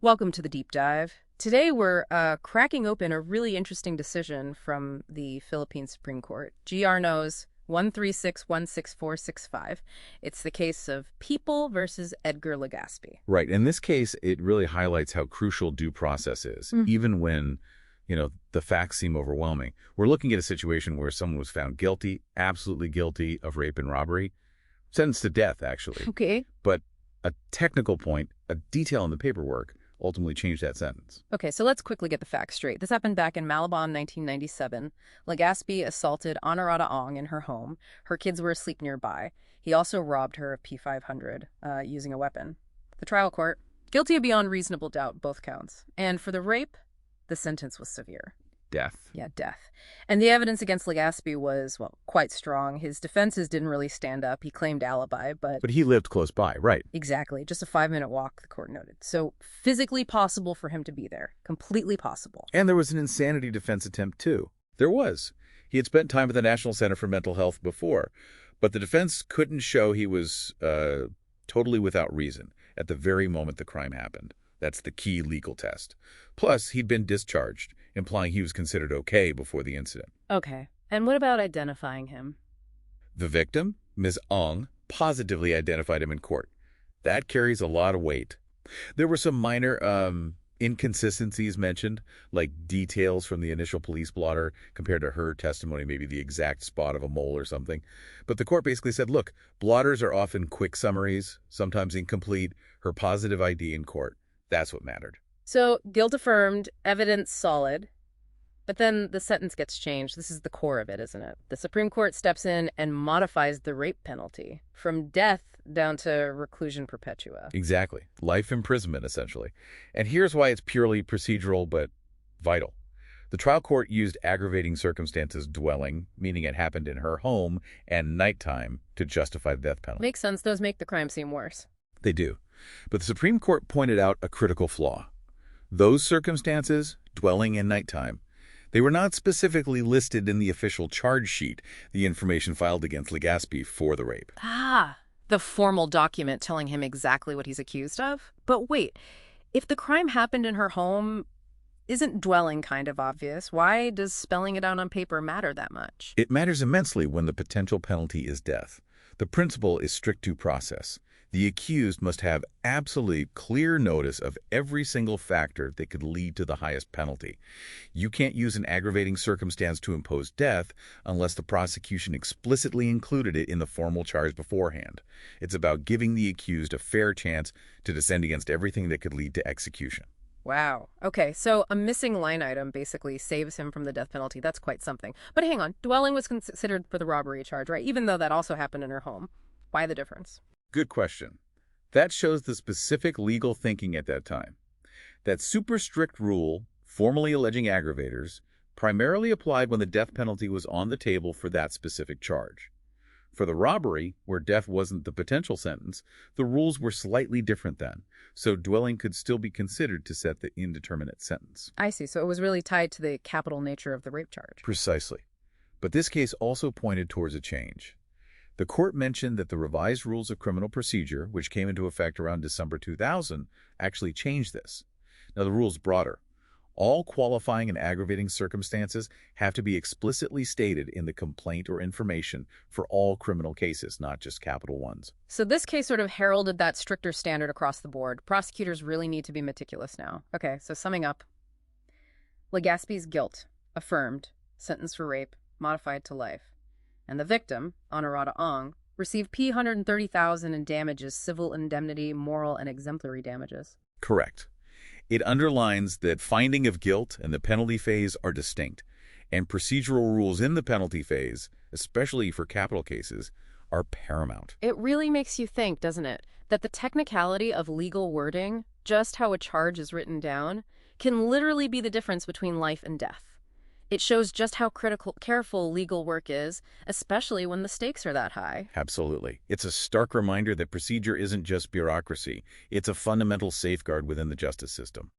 Welcome to the deep dive. Today we're cracking open a really interesting decision from the Philippine Supreme Court. GR knows 136-16465. It's the case of People versus Edgar Legaspi. Right. In this case, it really highlights how crucial due process is, even when, the facts seem overwhelming. We're looking at a situation where someone was found guilty, absolutely guilty of rape and robbery, sentenced to death, actually. Okay. But a technical point, a detail in the paperwork, ultimately changed that sentence. Okay, so let's quickly get the facts straight. This happened back in Malabon, 1997. Legaspi assaulted Honorata Ong in her home. Her kids were asleep nearby. He also robbed her of P500 using a weapon. The trial court, guilty of beyond reasonable doubt, both counts. And for the rape, the sentence was severe. Death. Yeah, death. And the evidence against Legaspi was, well, quite strong. His defenses didn't really stand up. He claimed alibi, but... But he lived close by, right? Exactly. Just a 5-minute walk, the court noted. So physically possible for him to be there. Completely possible. And there was an insanity defense attempt, too. There was. He had spent time at the National Center for Mental Health before, but the defense couldn't show he was totally without reason at the very moment the crime happened. That's the key legal test. Plus, he'd been discharged, implying he was considered okay before the incident. Okay. And what about identifying him? The victim, Ms. Ong, positively identified him in court. That carries a lot of weight. There were some minor inconsistencies mentioned, like details from the initial police blotter compared to her testimony, maybe the exact spot of a mole or something. But the court basically said, look, blotters are often quick summaries, sometimes incomplete. Her positive ID in court, that's what mattered. So, guilt affirmed, evidence solid, but then the sentence gets changed. This is the core of it, isn't it? The Supreme Court steps in and modifies the rape penalty from death down to reclusion perpetua. Exactly. Life imprisonment, essentially. And here's why it's purely procedural but vital. The trial court used aggravating circumstances dwelling, meaning it happened in her home, and nighttime to justify the death penalty. Makes sense. Those make the crime seem worse. They do. But the Supreme Court pointed out a critical flaw. Those circumstances, dwelling and nighttime, they were not specifically listed in the official charge sheet, the information filed against Legaspi for the rape. Ah, the formal document telling him exactly what he's accused of? But wait, if the crime happened in her home, isn't dwelling kind of obvious? Why does spelling it out on paper matter that much? It matters immensely when the potential penalty is death. The principle is strict due process. The accused must have absolute clear notice of every single factor that could lead to the highest penalty. You can't use an aggravating circumstance to impose death unless the prosecution explicitly included it in the formal charge beforehand. It's about giving the accused a fair chance to defend against everything that could lead to execution. Wow. Okay, so a missing line item basically saves him from the death penalty. That's quite something. But hang on, dwelling was considered for the robbery charge, right? Even though that also happened in her home. Why the difference? Good question. That shows the specific legal thinking at that time. That super strict rule, formally alleging aggravators, primarily applied when the death penalty was on the table for that specific charge. For the robbery, where death wasn't the potential sentence, the rules were slightly different then, so dwelling could still be considered to set the indeterminate sentence. I see. So it was really tied to the capital nature of the rape charge. Precisely. But this case also pointed towards a change. The court mentioned that the revised rules of criminal procedure, which came into effect around December 2000, actually changed this. Now, the rule's broader. All qualifying and aggravating circumstances have to be explicitly stated in the complaint or information for all criminal cases, not just capital ones. So this case sort of heralded that stricter standard across the board. Prosecutors really need to be meticulous now. Okay, so summing up. Legaspi's guilt, affirmed, sentence for rape, modified to life. And the victim, Honorata Ong, received P130,000 in damages, civil indemnity, moral, and exemplary damages. Correct. It underlines that finding of guilt and the penalty phase are distinct, and procedural rules in the penalty phase, especially for capital cases, are paramount. It really makes you think, doesn't it, that the technicality of legal wording, just how a charge is written down, can literally be the difference between life and death. It shows just how careful legal work is, especially when the stakes are that high. Absolutely. It's a stark reminder that procedure isn't just bureaucracy. It's a fundamental safeguard within the justice system.